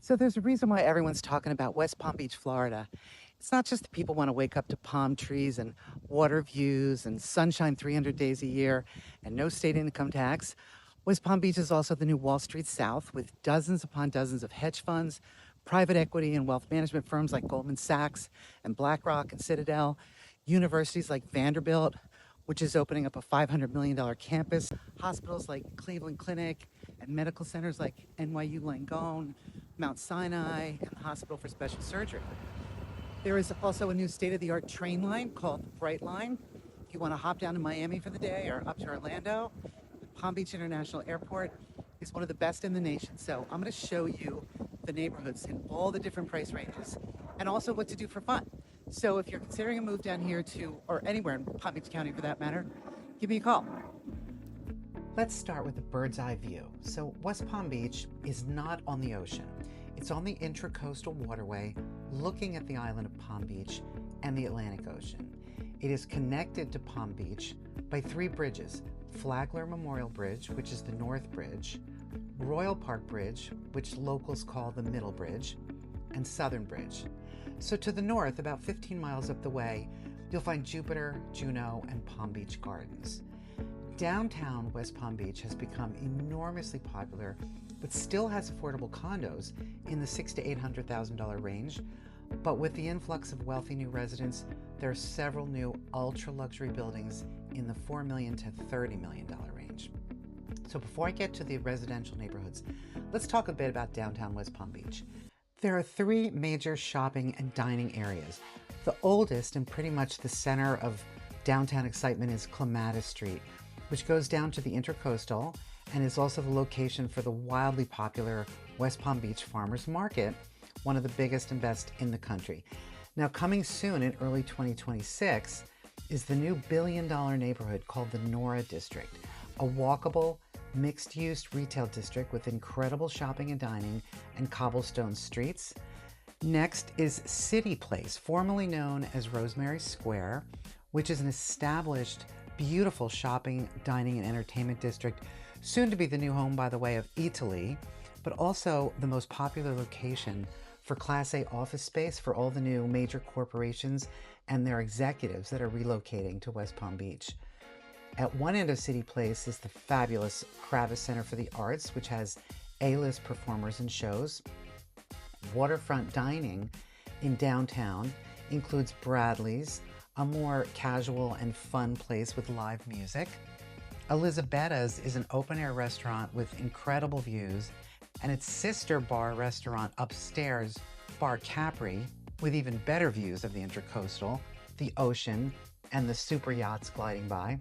So there's a reason why everyone's talking about West Palm Beach, Florida. It's not just that people want to wake up to palm trees and water views and sunshine 300 days a year and no state income tax. West Palm Beach is also the new Wall Street South with dozens upon dozens of hedge funds, private equity and wealth management firms like Goldman Sachs and BlackRock and Citadel, universities like Vanderbilt, which is opening up a $500 million campus, hospitals like Cleveland Clinic, and medical centers like NYU Langone, Mount Sinai, and the Hospital for Special Surgery. There is also a new state-of-the-art train line called the Bright Line. If you want to hop down to Miami for the day or up to Orlando, Palm Beach International Airport is one of the best in the nation. So I'm going to show you the neighborhoods in all the different price ranges and also what to do for fun. So if you're considering a move down here to, or anywhere in Palm Beach County for that matter, give me a call. Let's start with a bird's eye view. So West Palm Beach is not on the ocean. It's on the Intracoastal Waterway looking at the island of Palm Beach and the Atlantic Ocean. It is connected to Palm Beach by three bridges: Flagler Memorial Bridge, which is the North Bridge, Royal Park Bridge, which locals call the Middle Bridge, and Southern Bridge. So to the north, about 15 miles up the way, you'll find Jupiter, Juneau, and Palm Beach Gardens. Downtown West Palm Beach has become enormously popular, but still has affordable condos in the $600,000 to $800,000 range. But with the influx of wealthy new residents, there are several new ultra-luxury buildings in the $4 million to $30 million range. So before I get to the residential neighborhoods, let's talk a bit about downtown West Palm Beach. There are three major shopping and dining areas. The oldest and pretty much the center of downtown excitement is Clematis Street, which goes down to the Intracoastal and is also the location for the wildly popular West Palm Beach Farmers Market, one of the biggest and best in the country. Now, coming soon in early 2026 is the new billion-dollar neighborhood called the Northwood District, a walkable, mixed-use retail district with incredible shopping and dining and cobblestone streets. Next is City Place, formerly known as Rosemary Square, which is an established, beautiful shopping, dining, and entertainment district, soon to be the new home, by the way, of Italy, but also the most popular location for Class A office space for all the new major corporations and their executives that are relocating to West Palm Beach. At one end of City Place is the fabulous Kravis Center for the Arts, which has A-list performers and shows. Waterfront dining in downtown includes Bradley's, a more casual and fun place with live music. Elisabetta's is an open-air restaurant with incredible views, and its sister bar restaurant upstairs, Bar Capri, with even better views of the Intracoastal, the ocean, and the super yachts gliding by.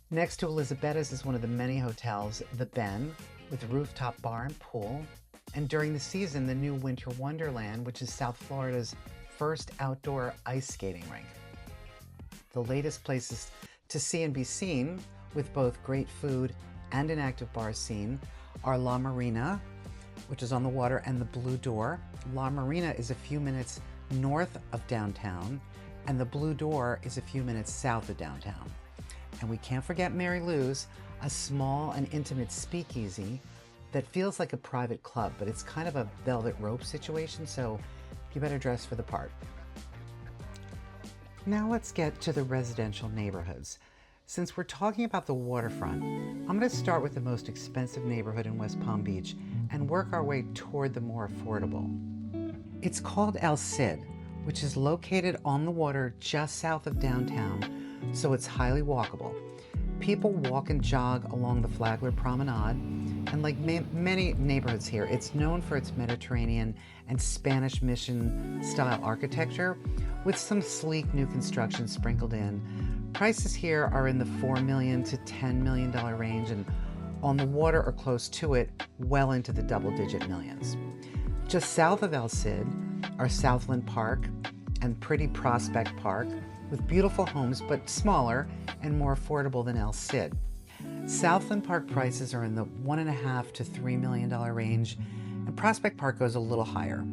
Next to Elisabetta's is one of the many hotels, the Ben, with rooftop bar and pool. And during the season, the new Winter Wonderland, which is South Florida's first outdoor ice skating rink. The latest places to see and be seen, with both great food and an active bar scene, are La Marina, which is on the water, and the Blue Door. La Marina is a few minutes north of downtown, and the Blue Door is a few minutes south of downtown. And we can't forget Mary Lou's, a small and intimate speakeasy that feels like a private club, but it's kind of a velvet rope situation, so you better dress for the part. Now let's get to the residential neighborhoods. Since we're talking about the waterfront, I'm going to start with the most expensive neighborhood in West Palm Beach and work our way toward the more affordable. It's called El Cid, which is located on the water just south of downtown, so it's highly walkable. People walk and jog along the Flagler Promenade, and like many neighborhoods here, it's known for its Mediterranean and Spanish Mission style architecture, with some sleek new construction sprinkled in. Prices here are in the $4 million to $10 million range, and on the water or close to it, well into the double-digit millions. Just south of El Cid are Southland Park and pretty Prospect Park, with beautiful homes but smaller and more affordable than El Cid. Southland Park prices are in the $1.5 to $3 million range, and Prospect Park goes a little higher.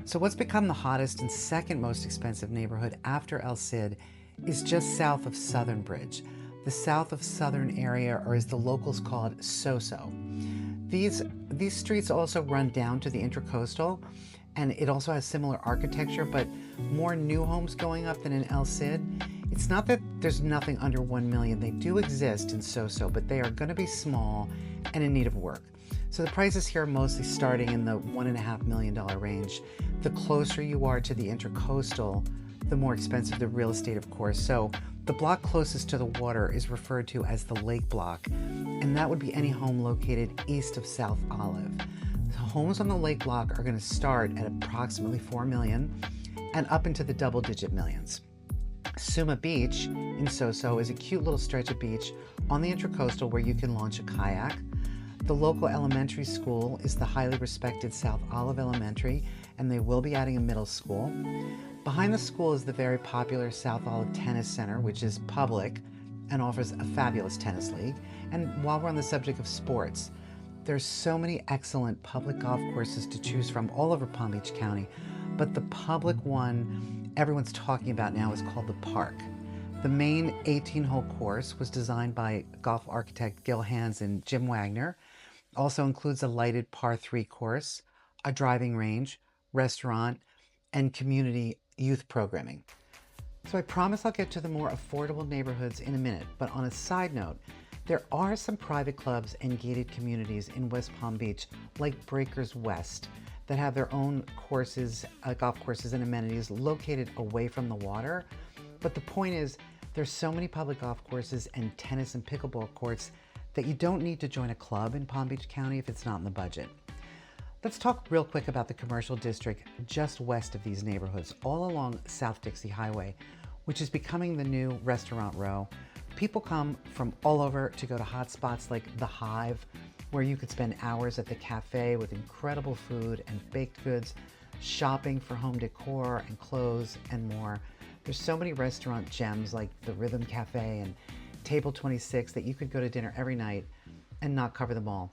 So what's become the hottest and second most expensive neighborhood after El Cid is just south of Southern Bridge, the south of Southern area, or as the locals call it, SoSo. These streets also run down to the Intracoastal, and it also has similar architecture, but more new homes going up than in El Cid. It's not that there's nothing under 1 million. They do exist in Soso, but they are going to be small and in need of work. So the prices here are mostly starting in the $1.5 million range. The closer you are to the Intracoastal, the more expensive the real estate, of course. So the block closest to the water is referred to as the Lake Block, and that would be any home located east of South Olive. So homes on the Lake Block are going to start at approximately $4 million and up into the double-digit millions. Summa Beach in Soso is a cute little stretch of beach on the Intracoastal where you can launch a kayak. The local elementary school is the highly respected South Olive Elementary, and they will be adding a middle school. Behind the school is the very popular South Olive Tennis Center, which is public and offers a fabulous tennis league. And while we're on the subject of sports, there's so many excellent public golf courses to choose from all over Palm Beach County, but the public one everyone's talking about now is called the Park. The main 18-hole course was designed by golf architect Gil Hans and Jim Wagner. Also includes a lighted par 3 course, a driving range, restaurant, and community youth programming. So I promise I'll get to the more affordable neighborhoods in a minute, but on a side note, there are some private clubs and gated communities in West Palm Beach, like Breakers West, that have their own courses, golf courses and amenities located away from the water. But the point is, there's so many public golf courses and tennis and pickleball courts that you don't need to join a club in Palm Beach County if it's not in the budget. Let's talk real quick about the commercial district just west of these neighborhoods, all along South Dixie Highway, which is becoming the new restaurant row. People come from all over to go to hot spots like The Hive, where you could spend hours at the cafe with incredible food and baked goods, shopping for home decor and clothes and more. There's so many restaurant gems like the Rhythm Cafe and Table 26 that you could go to dinner every night and not cover them all.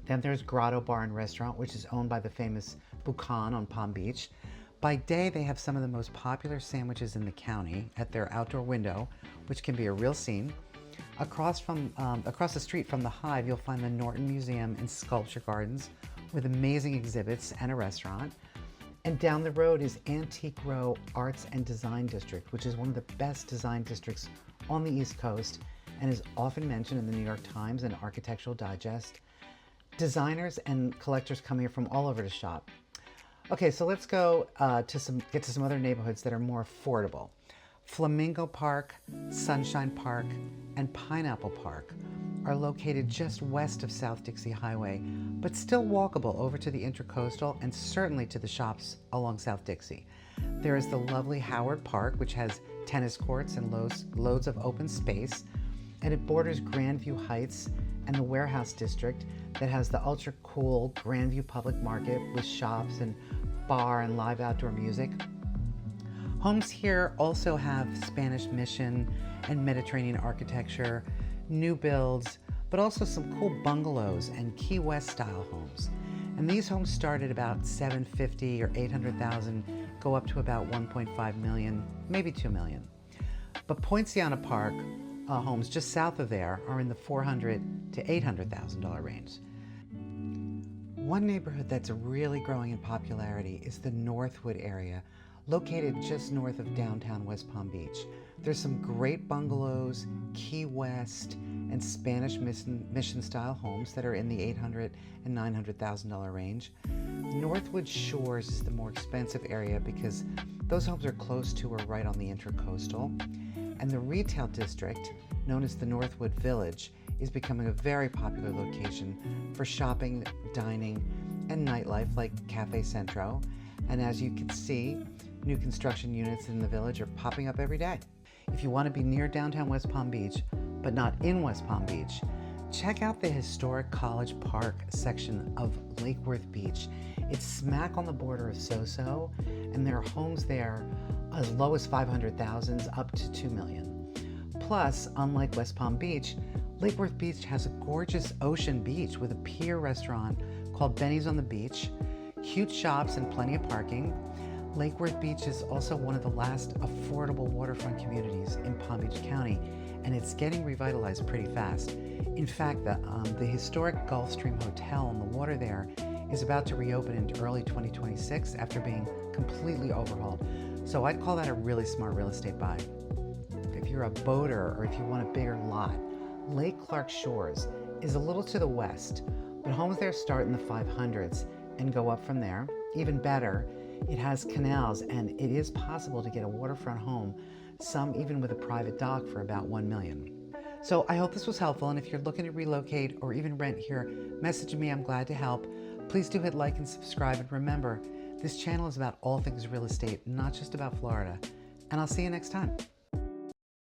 Then there's Grotto Bar and Restaurant, which is owned by the famous Bucan on Palm Beach. By day, they have some of the most popular sandwiches in the county at their outdoor window, which can be a real scene. Across the street from the Hive, you'll find the Norton Museum and Sculpture Gardens with amazing exhibits and a restaurant. And down the road is Antique Row Arts and Design District, which is one of the best design districts on the East Coast and is often mentioned in the New York Times and Architectural Digest. Designers and collectors come here from all over to shop. Okay, so let's go get to some other neighborhoods that are more affordable. Flamingo Park, Sunshine Park, and Pineapple Park are located just west of South Dixie Highway, but still walkable over to the Intracoastal and certainly to the shops along South Dixie. There is the lovely Howard Park, which has tennis courts and loads of open space, and it borders Grandview Heights and the Warehouse District that has the ultra cool Grandview Public Market with shops and bar and live outdoor music. Homes here also have Spanish Mission and Mediterranean architecture, new builds, but also some cool bungalows and Key West style homes. And these homes start at about $750,000 or $800,000, go up to about $1.5 million, maybe $2 million. But Poinciana Park homes just south of there are in the $400,000 to $800,000 range. One neighborhood that's really growing in popularity is the Northwood area, located just north of downtown West Palm Beach. There's some great bungalows, Key West, and Spanish Mission style homes that are in the $800,000 and $900,000 range. Northwood Shores is the more expensive area because those homes are close to or right on the Intracoastal. And the retail district, known as the Northwood Village, is becoming a very popular location for shopping, dining, and nightlife like Cafe Centro. And as you can see, new construction units in the village are popping up every day. If you want to be near downtown West Palm Beach, but not in West Palm Beach, check out the historic College Park section of Lake Worth Beach. It's smack on the border of Soso, and there are homes there as low as $500,000 up to $2 million. Plus, unlike West Palm Beach, Lake Worth Beach has a gorgeous ocean beach with a pier restaurant called Benny's on the Beach, cute shops and plenty of parking. Lake Worth Beach is also one of the last affordable waterfront communities in Palm Beach County, and it's getting revitalized pretty fast. In fact, the historic Gulfstream Hotel on the water there is about to reopen in early 2026 after being completely overhauled. So I'd call that a really smart real estate buy. If you're a boater or if you want a bigger lot, Lake Clarke Shores is a little to the west, but homes there start in the 500s and go up from there. Even better, it has canals and it is possible to get a waterfront home, some even with a private dock, for about $1 million. So I hope this was helpful, and if you're looking to relocate or even rent here, message me, I'm glad to help. Please do hit like and subscribe, and remember, this channel is about all things real estate, not just about Florida. And I'll see you next time.